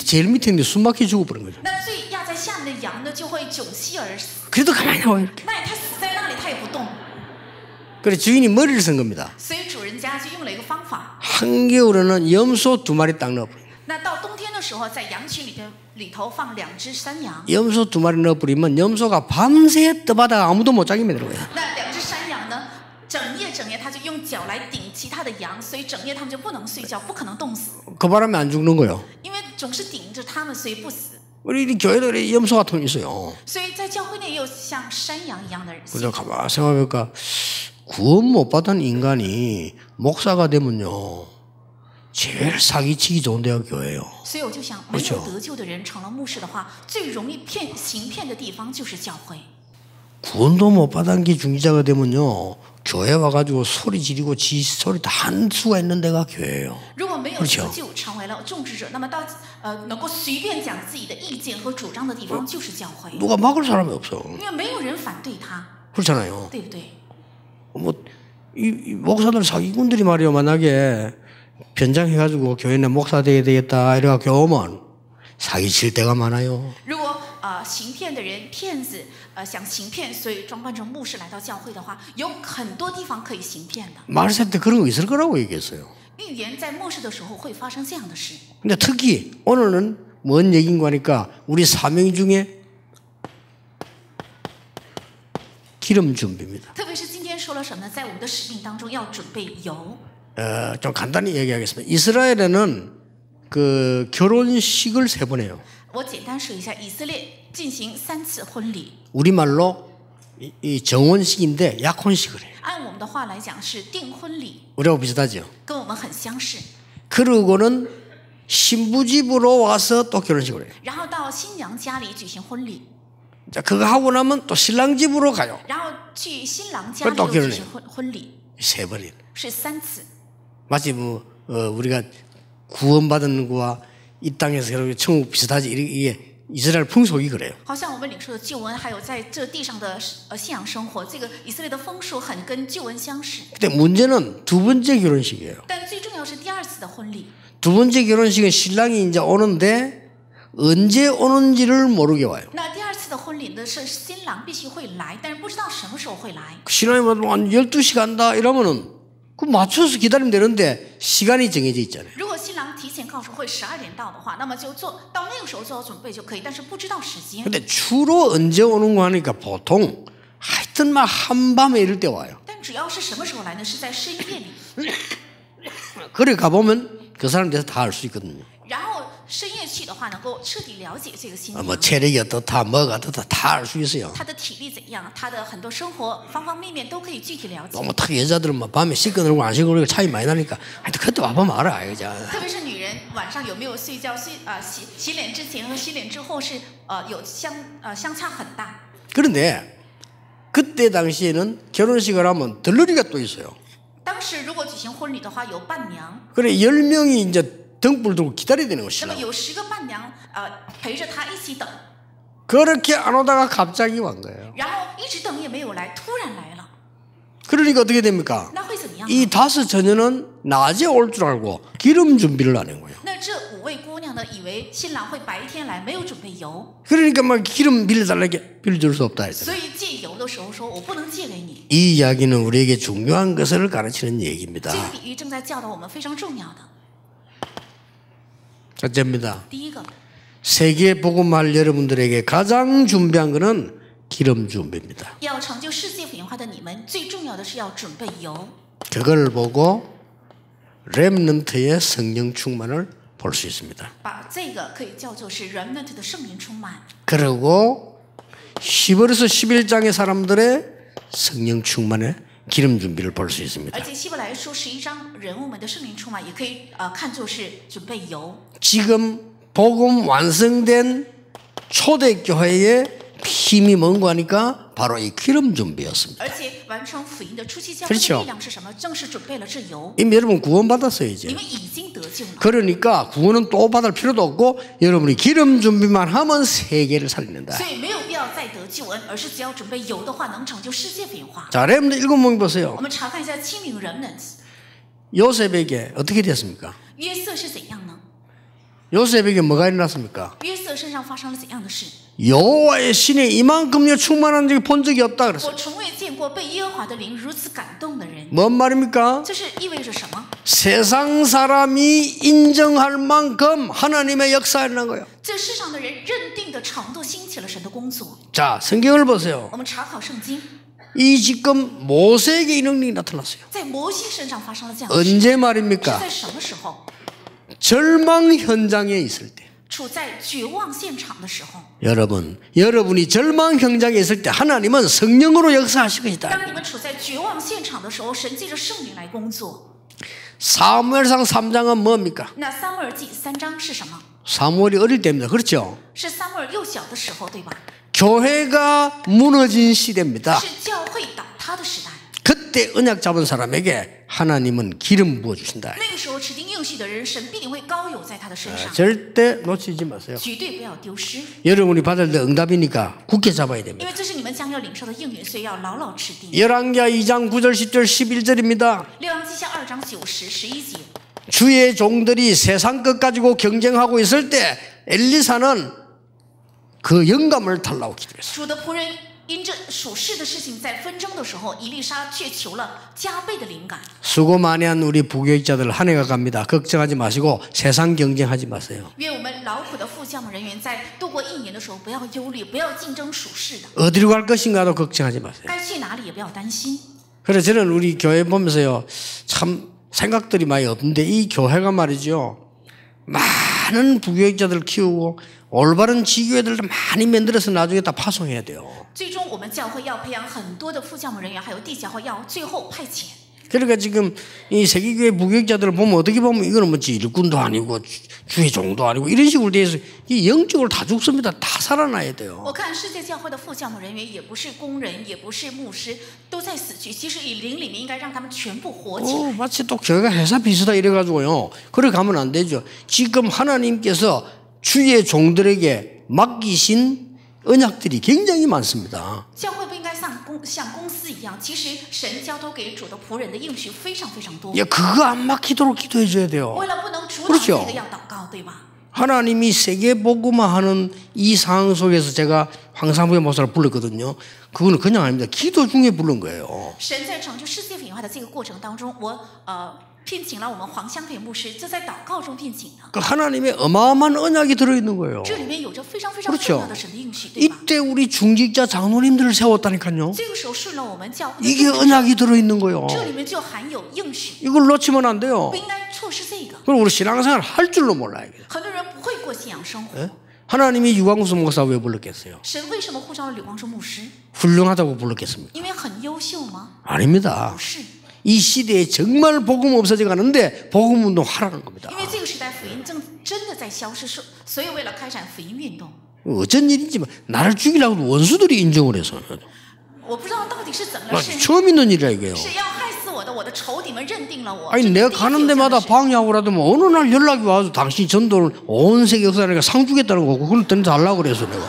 Speaker 1: 제일 밑에 있는데 숨 막혀 죽어버린 거죠.
Speaker 2: 那最压在下面的羊呢，就会窘息而死。
Speaker 1: 그래도 가만히 나와요 이렇게.
Speaker 2: 那它死在那里，它也不动。
Speaker 1: 그래 주인이 머리를 쓴 겁니다.
Speaker 2: 所以主人家就用了一个方法。
Speaker 1: 한겨울에는 염소 2마리 딱 넣어버려요.
Speaker 2: 那到冬天的时候，在羊群里头放2只山羊。
Speaker 1: 염소 2마리 넣어버리면 염소가 밤새 떠바다가 아무도 못 자게 만들어요.
Speaker 2: 那2只山羊呢，整夜它就用脚来顶其他的羊，所以整夜它们就不能睡觉，不可能冻死。
Speaker 1: 그 바람에 안 죽는 거예요.
Speaker 2: 因为总是顶着它们，所以不死。
Speaker 1: 우리 교회도 염소 같은 게 있어요.
Speaker 2: 所以在教会内也有像山羊一样的人。
Speaker 1: 그래서 가만히 생각해보니까 구원 못 받은 인간이 목사가 되면요 제일 사기치기 좋은 데가 교회예요.
Speaker 2: 所以我就想，没有得救的人成了牧师的话，最容易行骗的地方就是教会。
Speaker 1: 구원도 못 받은 게 중지자가 되면요 교회 와가지고 소리 지르고 지 소리 다 한 수가 있는 데가 교회예요.
Speaker 2: 如果没有得救成为了种植者，那么到能够随便讲自己的意见和主张的地方就是教会。
Speaker 1: 누가 막을 사람이 없어.
Speaker 2: 因为没有人反对他，
Speaker 1: 그렇잖아요.
Speaker 2: 对不对？
Speaker 1: 이 목사들 사기꾼들이 말이요 만약에 변장해가지고 교회 내 목사 돼야 되겠다 이래가 오면 사기칠 때가 많아요.
Speaker 2: 如果行骗的人骗子想行骗，所以装扮成牧师来到教会的话，有很多地方可以行骗的。
Speaker 1: 말세 때 그런 거 있을 거라고 얘기했어요.
Speaker 2: 预言在末世的时候会发生这样的事。
Speaker 1: 근데 특히 오늘은 뭔 얘기인가 하니까 우리 사명 중에 기름 준비입니다.
Speaker 2: 特别是今天说了什么呢？在我们的使命当中要准备油。
Speaker 1: 좀 간단히 얘기하겠습니다. 이스라엘에는 그 결혼식을 3번 해요.
Speaker 2: 我简单说一下，以色列进行3次婚礼。
Speaker 1: 우리말로 이 정혼식인데 약혼식을 해요.
Speaker 2: 按我们的话来讲是订婚礼，
Speaker 1: 우리하고 비슷하죠.
Speaker 2: 跟我们很相似。
Speaker 1: 그러고는 신부 집으로 와서 또 결혼식을 해요.
Speaker 2: 然后到新娘家里举行婚礼，
Speaker 1: 자, 그거 하고 나면 또 신랑 집으로 가요.
Speaker 2: 然后去新郎家里
Speaker 1: 또
Speaker 2: 又
Speaker 1: 결혼해요.
Speaker 2: 举行婚礼，
Speaker 1: 3번이에요.
Speaker 2: 是3次。
Speaker 1: 마치 우리가 구원받은 거와 이 땅에서 천국 비슷하지. 이게 이스라엘 풍속이 그래요.
Speaker 2: 好像我们领受的救恩，还有在这地上的信仰生活，这个以色列的风俗很跟救恩相似。
Speaker 1: 근데 문제는 2번째 결혼식이에요.
Speaker 2: 但最重要是第2次的婚礼。
Speaker 1: 2번째 결혼식은 신랑이 이제 오는데 언제 오는지를 모르게 와요.
Speaker 2: 那第2次的婚礼呢，是新郎必须会来，但是不知道什么时候会来。
Speaker 1: 신랑이 뭐 한 12시 간다 이러면은 그 맞춰서 기다리면 되는데 시간이 정해져 있잖아요.
Speaker 2: 如果新郎提前告诉会12点到的话，那么就到那个时候做好准备就可以，但是不知道时间。
Speaker 1: 근데 주로 언제 오는 거 하니까 보통 하여튼 막 한밤에 이럴 때 와요.
Speaker 2: 但主要是什么时候来呢？是在深夜里。
Speaker 1: 그래 가보면 그 사람 대해서 다 알 수 있거든요.
Speaker 2: 然后深夜去的话，能够彻底了解这个新娘。
Speaker 1: 뭐 체력이 어떻다 뭐가 어떻다 다 알 수 있어요.
Speaker 2: 他的体力怎样，他的很多生活方方面面都可以具体了解。
Speaker 1: 너무 특히 여자들은 막 밤에 씻고 안 씻고 차이 많이 나니까 하여튼 그때 와보면 알아 그죠.
Speaker 2: 特别是女人晚上有没有睡觉，洗脸之前和洗脸之后是有相差很大。
Speaker 1: 그런데 그때 당시에는 결혼식을 하면 들러리가 또 있어요.
Speaker 2: 当时如果举行婚礼的话，有伴娘，
Speaker 1: 그래 10명이 이제 등불 들고 기다려야 되는
Speaker 2: 那么
Speaker 1: 것이라.
Speaker 2: 有10个伴娘陪着他一起等，
Speaker 1: 그렇게 안 오다가 갑자기 온 거예요.
Speaker 2: 然后一直等也没有来，突然来了，
Speaker 1: 그러니까 어떻게 됩니까?
Speaker 2: 那会怎么样呢？
Speaker 1: 이 5 처녀는 낮에 올 줄 알고 기름 준비를 안 한 거예요.
Speaker 2: 那这5位姑娘呢，以为新郎会白天来，没有准备油，
Speaker 1: 그러니까 막 기름 빌려달라게 빌려줄 수 없다 했잖아요.
Speaker 2: 所以借油的时候说我不能借给你。
Speaker 1: 이 이야기는 우리에게 중요한 것을 가르치는 얘기입니다.
Speaker 2: 这个比喻正在教导我们非常重要的。
Speaker 1: 첫째입니다.
Speaker 2: 第一个，
Speaker 1: 세계 복음할 여러분들에게 가장 준비한 것은 기름 준비입니다.
Speaker 2: 要成就世界福音化的你们，最重要的是要准备油。
Speaker 1: 그걸 보고 렘넌트의 성령 충만을 볼 수 있습니다.
Speaker 2: 把这个可以叫做是 remnant 的圣灵充满，
Speaker 1: 그리고 히브리서 11장의 사람들의 성령 충만의 기름 준비를 볼 수 있습니다.
Speaker 2: 而且希伯来书11章人物们的圣灵充满，也可以看作是准备油。
Speaker 1: 지금 복음 완성된 초대교회의 힘이 뭔가 하니까 바로 이 기름 준비였습니다.
Speaker 2: 而且完成福音的初期教会的力量是什么？正是准备了这油。
Speaker 1: 이미 여러분 구원받았어요 이제.
Speaker 2: 你们已经得救了，
Speaker 1: 그러니까 구원은 또 받을 필요도 없고 여러분이 기름 준비만 하면 세계를 살린다.
Speaker 2: 所以没有必要再得救恩，而是只要准备油的话，能成就世界福音化。
Speaker 1: 자, 렘넌트 7명 보세요.
Speaker 2: 我们查看一下7名 remnants，
Speaker 1: 요셉에게 어떻게 됐습니까?
Speaker 2: 约瑟是怎样呢？
Speaker 1: 요셉에게 뭐가 일어났습니까?
Speaker 2: 约瑟身上发生了怎样的事？
Speaker 1: 여호와의 신에 이만큼요 충만한 적이 본 적이 없다 그랬어요.
Speaker 2: 我从未见过被耶和华的灵如此感动的人。
Speaker 1: 뭔 말입니까?
Speaker 2: 这是意味着什么？
Speaker 1: 세상 사람이 인정할 만큼 하나님의 역사가 일어난 거예요.
Speaker 2: 这世上的人认定的程度兴起了神的工作。
Speaker 1: 자, 성경을 보세요.
Speaker 2: 我们查考圣经，
Speaker 1: 이 지금 모세에게 이 능력이 나타났어요.
Speaker 2: 在摩西身上发生了这样的事，
Speaker 1: 언제
Speaker 2: 是
Speaker 1: 말입니까?
Speaker 2: 在什么时候？
Speaker 1: 절망 현장에 있을 때.
Speaker 2: 处在绝望现场的时候。
Speaker 1: 여러분이 절망 현장에 있을 때 하나님은 성령으로 역사하실 것이다.
Speaker 2: 当你们处在绝望现场的时候，神借着圣灵来工作。
Speaker 1: 사무엘상 3장은 뭡니까?
Speaker 2: 那撒母耳记3章是什么？
Speaker 1: 사무엘이 어릴 때입니다. 그렇죠?
Speaker 2: 是撒母耳幼小的时候，对吧？
Speaker 1: 교회가 무너진 시대입니다.
Speaker 2: 是教会倒塌的时代。
Speaker 1: 그때 언약 잡은 사람에게 하나님은 기름 부어주신다.
Speaker 2: 那个时候持定应许的人，神必定会高有在他的身上，
Speaker 1: 절대 놓치지 마세요.
Speaker 2: 绝对不要丢失，
Speaker 1: 여러분이 받을 때 응답이니까 굳게 잡아야
Speaker 2: 因
Speaker 1: 됩니다.
Speaker 2: 为这是你们将要领受的应允，所以要牢牢持定。
Speaker 1: 열왕기하 2장 9절 10절 11절입니다.
Speaker 2: 列王记下2章9、10、11节。
Speaker 1: 주의 종들이 세상 것 가지고 경쟁하고 있을 때 엘리사는 그 영감을 달라고 기도했어요.
Speaker 2: 主的仆人因这属世的事情在纷争的时候，以利沙却求了加倍的灵感。
Speaker 1: 수고 많이 한 우리 부교육자들 한 해가 갑니다. 걱정하지 마시고 세상 경쟁하지 마세요.
Speaker 2: 愿我们劳苦的副教牧人员在度过1年的时候，不要忧虑，不要竞争属世的，
Speaker 1: 어디로 갈 것인가도 걱정하지 마세요.
Speaker 2: 该去哪里也不要担心。
Speaker 1: 그래서 저는 우리 교회 보면서요, 참 생각들이 많이 없는데 이 교회가 말이죠, 많은 부교육자들 키우고 올바른 지교회들도 많이 만들어서 나중에 다 파송해야 돼요.
Speaker 2: 最终，我们教会要培养很多的副教牧人员，还有地教会要最后派遣。
Speaker 1: 그러니까 지금 이 세계교회 부교육자들을 보면 어떻게 보면 이거는 뭐 일꾼도 아니고 주의 종도 아니고 이런 식으로 돼서 이 영적으로 다 죽습니다. 다 살아나야 돼요.
Speaker 2: 我看世界教会的副教牧人员也不是工人，也不是牧师，都在死去。其实以灵里面应该让他们全部活起来。
Speaker 1: 마치 또 교회가 회사 비슷하다 이래가지고요. 그래 가면 안 되죠. 지금 하나님께서 주의 종들에게 맡기신 언약들이 굉장히 많습니다.
Speaker 2: 教会不应该像公司一样，其实神交托给主的仆人的应许非常非常多。
Speaker 1: 야, 그거 안 막히도록 기도해 줘야 돼요.
Speaker 2: 为了不能主导这个要祷告，对吧？
Speaker 1: 하나님이 세계 복음화하는 이 상황 속에서 제가 황상부의 목사를 불렀거든요. 그거는 그냥 아닙니다. 기도 중에 부른 거예요.
Speaker 2: 神在成就世界福音化的这个过程当中，我聘请了我们黄香培牧师，就在祷告中聘请的。
Speaker 1: 그 하나님의 어마어마한 언약이 들어있는 거예요.
Speaker 2: 这里面有着非常非常
Speaker 1: 그렇죠
Speaker 2: 重要的神的应许，对吧？
Speaker 1: 이때 우리 중직자 장로님들을 세웠다니까요.
Speaker 2: 这个时候顺了我们教会的
Speaker 1: 이게
Speaker 2: 重任，
Speaker 1: 언약이 들어있는 거예요.
Speaker 2: 这里面就含有应许，
Speaker 1: 이걸 놓치면 안 돼요.
Speaker 2: 不应该错失这个。
Speaker 1: 그럼 우리 신앙생활 할 줄로 몰라요.
Speaker 2: 很多人不会过信仰生活，
Speaker 1: 예? 하나님이 유광수 목사 왜 불렀겠어요?
Speaker 2: 神为什么呼召了吕光中牧师？
Speaker 1: 훌륭하다고 불렀겠습니까?
Speaker 2: 因为很优秀吗？
Speaker 1: 아닙니다.
Speaker 2: 不是，
Speaker 1: 이 시대에 정말 복음 없어져 가는데 복음 운동 하라는 겁니다.
Speaker 2: 因为这个时代福音真的在消失，所以为了开展福音运动，
Speaker 1: 어쩐 일인지 나를 죽이려고 원수들이 인정을 해서
Speaker 2: 我不知道到底是怎么了，是
Speaker 1: 처음 있는 일이라 이게요.
Speaker 2: 是要害死我的，我的仇敌们认定了我。
Speaker 1: 아니
Speaker 2: 这是
Speaker 1: 내가
Speaker 2: 第一次
Speaker 1: 가는
Speaker 2: 有这样的
Speaker 1: 데마다
Speaker 2: 事
Speaker 1: 방해하고 그러더니 어느 날 연락이 와서 당신 전도를 온 세계 역사니까 상 주겠다는 거고 그걸 돈 달라고 그래서 내가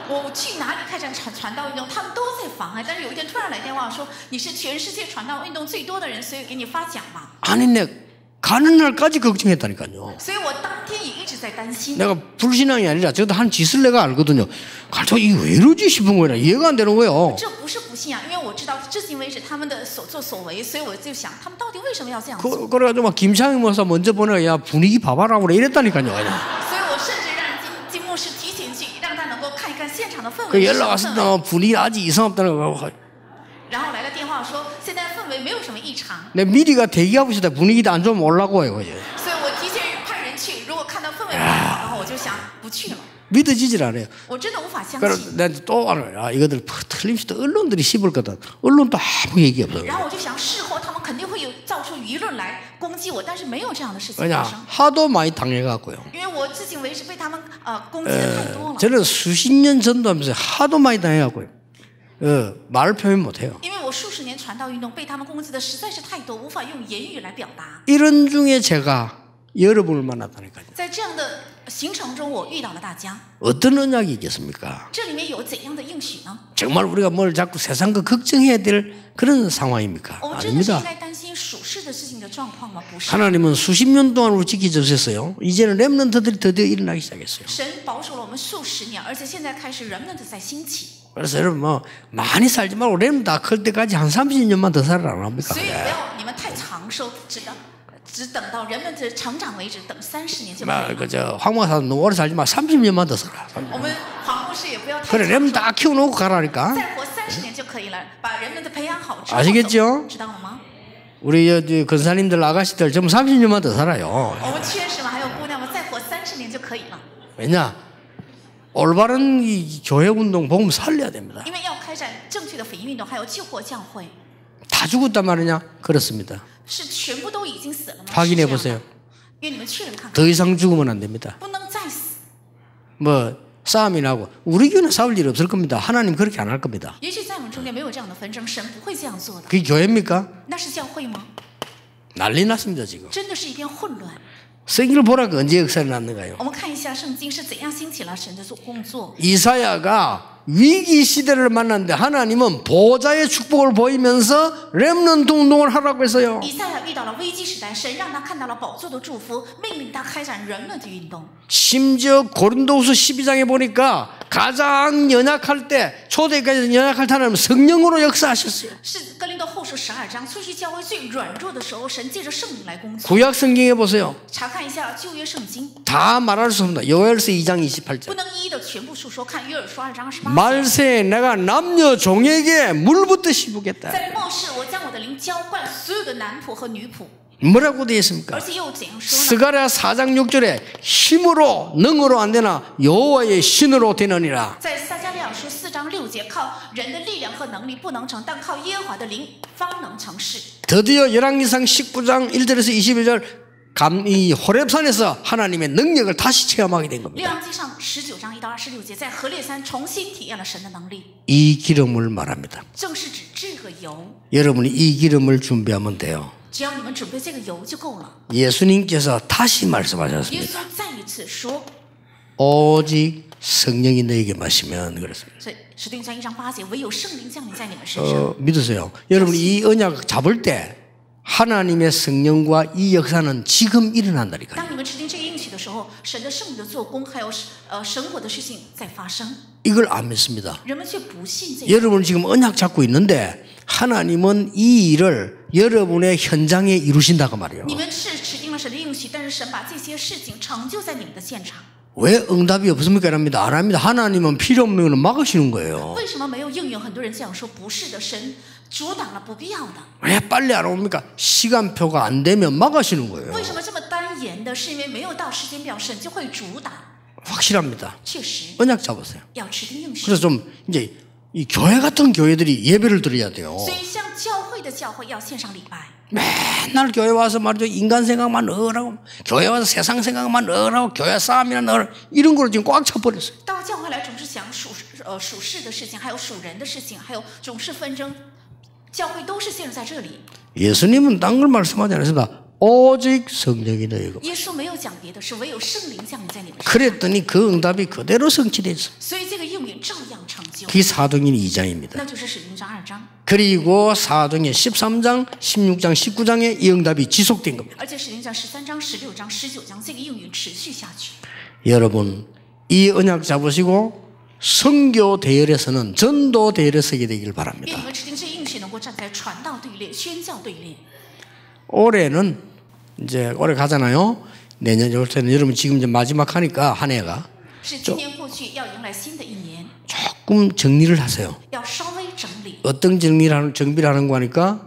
Speaker 2: 我去哪里开展传道运动，他们都在妨碍。但是有一天突然来电话说你是全世界传道运动最多的人，所以给你发奖嘛。
Speaker 1: 아니 내 가는 날까지 걱정했다니까요.
Speaker 2: 所以我当天也一直在担心。
Speaker 1: 내가 불신앙이 아니라 저도 한 짓을 내가 알거든요. 가서 이게 왜 이러지 싶은 거야. 이해가 안 되는 거예요.
Speaker 2: 这不是不信仰，因为我知道至今为止他们的所作所为，所以我就想他们到底为什么要这样做？
Speaker 1: 그래가지고 막 김창희 목사 먼저 보내가 야 분위기 봐봐라 그래 이랬다니까요. 그냥.
Speaker 2: 所以我甚至让金牧师提前去，让他能够看一看现场的氛
Speaker 1: 그
Speaker 2: 围是什
Speaker 1: 연락
Speaker 2: 么
Speaker 1: 왔을
Speaker 2: 氛
Speaker 1: 때
Speaker 2: 围。
Speaker 1: 분위기 아직 이상 없다는 거.
Speaker 2: 然后来了电话说现在氛围没有什么异常，
Speaker 1: 내 미리가 대기하고 있을 때 분위기도 안 좋으면 올라고 해요.
Speaker 2: 所以我提前派人去。如果看到氛围不好，然后我就想不去了。
Speaker 1: 믿어지질 않아요.
Speaker 2: 我真的无法相
Speaker 1: 그래서
Speaker 2: 信。
Speaker 1: 내가 또 알아요. 이거들 틀림없이 언론들이 씹을 거다. 언론도 아무 얘기 없어요.
Speaker 2: 然后我就想，事后他们肯定会有造出舆论来攻击我，但是没有这样的事情
Speaker 1: 왜냐
Speaker 2: 发生，
Speaker 1: 하도 많이 당해갖고요.
Speaker 2: 因为我至今为止被他们攻击的太多了。
Speaker 1: 저는 수십 년 전도하면서 하도 많이 당해갖고요. 말을 표현 못해요.
Speaker 2: 因为我数十年传道运动被他们攻击的实在是太多，无法用言语来表达。
Speaker 1: 이런 중에 제가 여러분을 만났다니까요.
Speaker 2: 在这样的行程中，我遇到了大家，
Speaker 1: 어떤 언약이 있겠습니까?
Speaker 2: 这里面有怎样的应许呢？
Speaker 1: 정말 우리가 뭘 자꾸 세상 거 걱정해야 될 그런 상황입니까?
Speaker 2: 我们真的是应
Speaker 1: 아닙니다.
Speaker 2: 该担心属世的事情的状况吗？不是。
Speaker 1: 하나님은 수십 년 동안 우리 지켜주셨어요. 이제는 렘넌트들이 드디어 일어나기 시작했어요.
Speaker 2: 神保守了我们数十年，而且现在开始人们的在兴起，
Speaker 1: 그래서 여러분 뭐 많이 살지 말고 렘넌트 다 클 때까지 한 30년만 더 살아라 안 합니까?
Speaker 2: 所以不要你们太长寿，只等到人们的成长为止，等30年就可以了。
Speaker 1: 그저 황마사 너무 오래 살지 마. 30년만 더 살아.
Speaker 2: 我们黄牧师也不要太
Speaker 1: 그래
Speaker 2: 长
Speaker 1: 렘넌트
Speaker 2: 寿，
Speaker 1: 다 키워놓고 가라니까.
Speaker 2: 再活30年就可以了，把人们的培养好之后
Speaker 1: 아시겠죠
Speaker 2: 走，知道了吗？
Speaker 1: 우리 권사님들 아가씨들 전부 30년만 더 살아요.
Speaker 2: 我们缺什么？还有姑娘们，再活30年就可以了。
Speaker 1: 왜냐? 올바른 이 교회 운동 복음 살려야 됩니다.
Speaker 2: 因为要开展正确的福音运动，还有救活教会，
Speaker 1: 다 죽었단 말이냐? 그렇습니다.
Speaker 2: 是全部都已经死了吗？
Speaker 1: 확인해
Speaker 2: 是这样的
Speaker 1: 보세요.
Speaker 2: 因为你们确认看看，
Speaker 1: 더 이상 죽으면 안 됩니다.
Speaker 2: 不能再死。
Speaker 1: 뭐 싸움이 나고 우리 교회는 싸울 일 없을 겁니다. 하나님 그렇게 안 할 겁니다.
Speaker 2: 也许在我们中间没有这样的纷争，神不会这样做的。
Speaker 1: 그게 교회입니까?
Speaker 2: 那是教会吗？
Speaker 1: 난리 났습니다 지금.
Speaker 2: 真的是一片混乱。
Speaker 1: 성경을 보라고 언제 역사를 났는가요?
Speaker 2: 我们看一下圣经是怎样兴起了神的工作。
Speaker 1: 이사야가 위기 시대를 만났는데 하나님은 보좌의 축복을 보이면서 렘넌트 운동을 하라고 했어요.
Speaker 2: 以赛亚遇到了危机时代，神让他看到了宝座的祝福，命令他开展人们的运动。
Speaker 1: 심지어 고린도후서 12장에 보니까 가장 연약할 때 초대교회에서 연약할 때 하나님은 성령으로 역사하셨어요.
Speaker 2: 是哥林多后书12章，初期教会最软弱的时候，神借着圣灵来工作。
Speaker 1: 구약 성경에 보세요.
Speaker 2: 查看一下旧约圣经，
Speaker 1: 다 말할 수 없습니다. 요엘서 2장 28절.
Speaker 2: 不能一一的全部述说。看约珥书2章28节，
Speaker 1: 말세에 내가 남녀 종에게 물 붓듯이 부겠다.
Speaker 2: 在末世我将我的灵浇灌所有的男仆和女仆，
Speaker 1: 뭐라고 되어 있습니까?
Speaker 2: 而且又怎样说呢？
Speaker 1: 스가랴 4장 6절에 힘으로 능으로 안 되나 여호와의 신으로 되느니라.
Speaker 2: 在撒迦利亚书4章6节，靠人的力量和能力不能成，但靠耶和华的灵方能成事。
Speaker 1: 드디어 열왕기상 19장 1절에서 21절 이 호렙산에서 하나님의 능력을 다시 체험하게 된
Speaker 2: 列
Speaker 1: 겁니다.
Speaker 2: 王记上19章1到26节，在何烈山重新体验了神的能力，
Speaker 1: 이 기름을 말합니다.
Speaker 2: 正是指这个油。
Speaker 1: 여러분이 이 기름을 준비하면 돼요.
Speaker 2: 只要你们准备这个油就够了。
Speaker 1: 예수님께서 다시
Speaker 2: 耶
Speaker 1: 말씀하셨습니다.
Speaker 2: 稣再一次说，
Speaker 1: 오직 성령이 너에게 마시면 그렇습니다.
Speaker 2: 所以使徒行传1章8节，唯有圣灵降临在你们身上。
Speaker 1: 믿으세요. 여러분 이 언약 잡을 때 하나님의 성령과 이 역사는 지금 일어난다니까요.
Speaker 2: 当你们持定这个应许的时候，神的圣灵的做工，还有神国的事情在发生。
Speaker 1: 이걸 안 믿습니다.
Speaker 2: 人们却不信这个。
Speaker 1: 여러분 지금 언약 잡고 있는데 하나님은 이 일을 여러분의 현장에 이루신다고 말이에요.
Speaker 2: 你们是指定了神的应许，但是神把这些事情成就在你们的现场。
Speaker 1: 왜 응답이 없습니까? 이랍니다. 안 합니다. 하나님은 필요 없는 걸 막으시는 거예요.
Speaker 2: 为什么没有应允？很多人这样说，不是的，神阻挡了不必要的。
Speaker 1: 왜 빨리 안 옵니까? 시간표가 안 되면 막으시는 거예요.
Speaker 2: 为什么这么单言的？是因为没有到时间表，神就会阻挡。
Speaker 1: 확실합니다.
Speaker 2: 确实
Speaker 1: 언약 잡으세요.
Speaker 2: 要持定应许。
Speaker 1: 그래서 좀 이제 이 교회 같은 교회들이 예배를 드려야 돼요.
Speaker 2: 所以像教会的教会要献上礼拜。
Speaker 1: 맨날 교회 와서 말이죠. 인간 생각만 넣으라고, 교회 와서 세상 생각만 넣으라고, 교회 싸움이나 넣으라고, 이런 거로 지금 꽉 차버렸어요.
Speaker 2: 到教会来总是想属世的事情，还有属人的事情，还有总是纷争，教会都是陷入在这里。
Speaker 1: 예수님은 딴 걸 말씀하지 않았습니다. 오직 성령이 너희고.
Speaker 2: 耶稣没有讲别的，是唯有圣灵降临在你们身上。
Speaker 1: 그랬더니 그 응답이 그대로 성취됐어요.
Speaker 2: 所以这个应允照样成就。
Speaker 1: 그게 사도행전 2장입니다.
Speaker 2: 那就是使徒行传2章。
Speaker 1: 그리고 사도행전 13장, 16장, 19장에 이 응답이 지속된 겁니다.
Speaker 2: 而且使徒行传13章、16章、19章这个应允持续下去。
Speaker 1: 여러분, 이 언약 잡으시고 선교 대열에서는 전도 대열에 서게 되길
Speaker 2: 愿
Speaker 1: 바랍니다.
Speaker 2: 你们指定这应许能够站在传道队列、宣教队列。
Speaker 1: 올해는 이제 올해 가잖아요. 내년 올 때는 여러분 지금 이제 마지막 하니까 한 해가
Speaker 2: 是今年过去，要迎来新的一年，
Speaker 1: 조금 정리를 하세요.
Speaker 2: 要稍微整理。
Speaker 1: 어떤 정비를 하는 거 하니까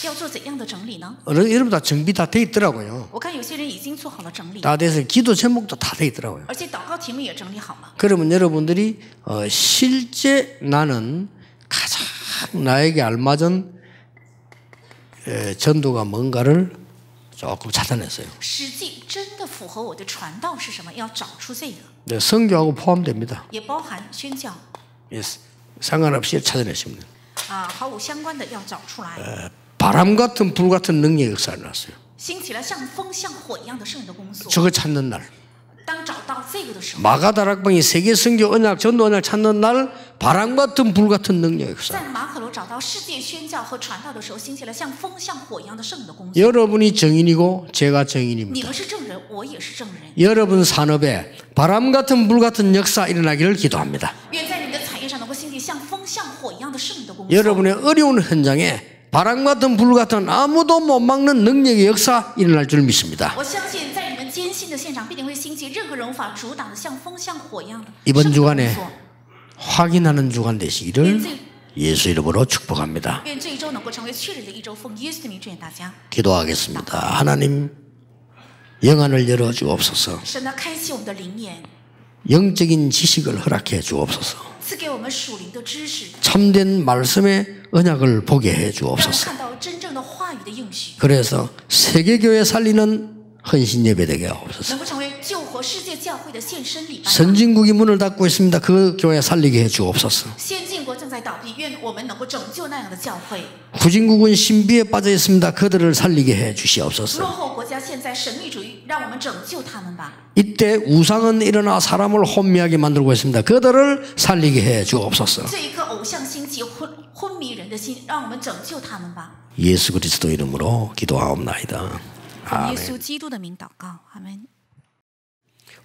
Speaker 2: 要做怎样的整理呢？
Speaker 1: 여러분 다 정비 다 돼 있더라고요.
Speaker 2: 我看有些人已经做好了整理，
Speaker 1: 다 돼서 기도 제목도 다 돼 있더라고요.
Speaker 2: 而且祷告题目也整理好了。
Speaker 1: 그러면 여러분들이 실제 나는 가장 나에게 알맞은 전도가 뭔가를 조금 찾아냈어요.
Speaker 2: 实际真的符合我的传道是什么？要找出这个，
Speaker 1: 네, 선교하고 포함됩니다.
Speaker 2: 也包含宣教
Speaker 1: Yes. 상관없이 찾아내시면 돼요.
Speaker 2: 毫无相关的要找出来。
Speaker 1: 바람 같은 불 같은 능력의 역사가 났어요.
Speaker 2: 兴起了像风像火一样的圣灵的工作。
Speaker 1: 저거 찾는 날.
Speaker 2: 当找到这个的时候，
Speaker 1: 마가다락방이 세계 선교 언약 전도 언약 찾는 날 바람 같은 불 같은 능력의 역사.
Speaker 2: 在马可楼找到世界宣教和传道的时候，兴起了像风像火一样的圣灵的工作。
Speaker 1: 여러분이 정인이고 제가
Speaker 2: 你
Speaker 1: 정인입니다.
Speaker 2: 们是证人，我也是证人。
Speaker 1: 여러분 산업에 바람 같은 불 같은 역사 일어나기를 기도합니다.
Speaker 2: 愿在你们的产业上能够兴起像风像火一样的圣灵的工作。
Speaker 1: 여러분의 어려운 현장에 바람 같은 불 같은 아무도 못 막는 능력의 역사 일어날 줄 믿습니다.
Speaker 2: 我相信在你们艰辛的现场，必定会兴起任何人无法阻挡的像风像火一样的
Speaker 1: 이번
Speaker 2: 圣灵的
Speaker 1: 주간에
Speaker 2: 工作。
Speaker 1: 확인하는 주간 되시기를 예수 이름으로 축복합니다.
Speaker 2: 愿这一周能够成为确认的一周，奉耶稣的名祝愿大家。
Speaker 1: 기도하겠습니다. 하나님 영안을 열어 주옵소서.
Speaker 2: 神呢，开启我们的灵眼，
Speaker 1: 영적인 지식을 허락해 주옵소서.
Speaker 2: 赐给我们属灵的知识，
Speaker 1: 참된 말씀의 언약을 보게 해
Speaker 2: 让我们
Speaker 1: 주옵소서.
Speaker 2: 看到真正的话语的应许，
Speaker 1: 그래서 세계교회 살리는 헌신 예배 되게 하옵소서.
Speaker 2: 能够成为救活世界教会的献身礼拜。
Speaker 1: 선진국이 문을 닫고 있습니다. 그 교회 살리게 해 주옵소서.
Speaker 2: 先进国正在倒闭，愿我们能够拯救那样的教会。
Speaker 1: 후진국은 신비에 빠져 있습니다. 그들을 살리게 해
Speaker 2: 落
Speaker 1: 주시옵소서.
Speaker 2: 后国家现在神秘主义，让我们拯救他们吧。
Speaker 1: 이때 우상은 일어나 사람을 혼미하게 만들고 있습니다. 그들을 살리게 해 주옵소서.
Speaker 2: 这一颗偶像兴起昏迷人的心，让我们拯救他们吧。
Speaker 1: 예수 그리스도 이름으로 기도하옵나이다.
Speaker 2: 奉耶稣基督的名祷告，阿门。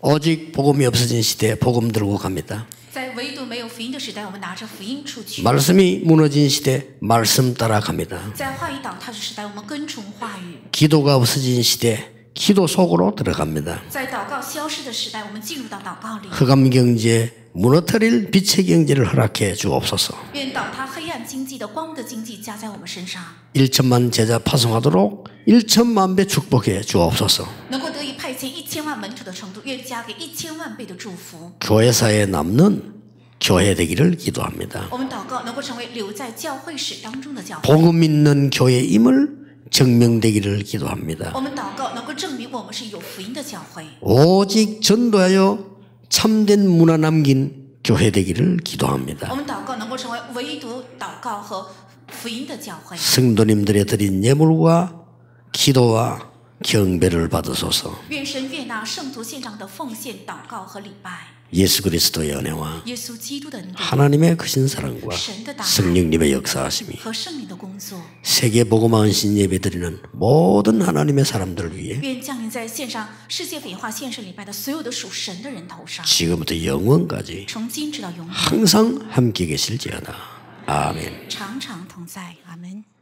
Speaker 1: 오직 복음이 없어진 시대에 복음 들고 갑니다.
Speaker 2: 在唯独没有福音的时代，我们拿着福音出去；
Speaker 1: 말씀이 무너진 시대 말씀 따라 갑니다.
Speaker 2: 在话语倒塌的时代，我们跟从话语；
Speaker 1: 기도가 없어진 시대 기도 속으로 들어갑니다.
Speaker 2: 在祷告消失的时代，我们进入到祷告里。
Speaker 1: 흑암 경제 무너뜨릴 빛의 경제를 허락해 주옵소서.
Speaker 2: 愿倒塌黑暗经济的光的经济加在我们身上，
Speaker 1: 1천만 제자 파송하도록 1천만 배 축복해 주옵소서.
Speaker 2: 能够得以派遣1000万门徒的程度，愿加给1000万倍的祝福。
Speaker 1: 교회사에 남는 교회 되기를 기도합니다.
Speaker 2: 我们祷告能够成为留在教会史当中的教会。
Speaker 1: 복음 있는 교회임을 증명되기를 기도합니다.
Speaker 2: 我们祷告能够证明我们是有福音的教会。
Speaker 1: 오직 전도하여 참된 문화 남긴 교회 되기를 기도합니다.
Speaker 2: 我们祷告能够成为唯独祷告和福音的教会。
Speaker 1: 성도님들의 드린 예물과 기도와 경배를 받으소서.
Speaker 2: 愿神悦纳圣徒献上的奉献、祷告和礼拜。
Speaker 1: 예수 그리스도의 은혜와
Speaker 2: 耶稣基督的恩典
Speaker 1: 하나님의 크신 사랑과 성령님의 역사하심이
Speaker 2: 和圣灵的工作，
Speaker 1: 세계 복음화 헌신 예배 드리는 모든 하나님의 사람들을 위해
Speaker 2: 愿降临在线上世界文化献上礼拜的所有的属神的人头上，
Speaker 1: 지금부터 영원까지
Speaker 2: 从今直到永远，
Speaker 1: 항상 함께 계실지어다. 아멘.
Speaker 2: 常常同在。阿门。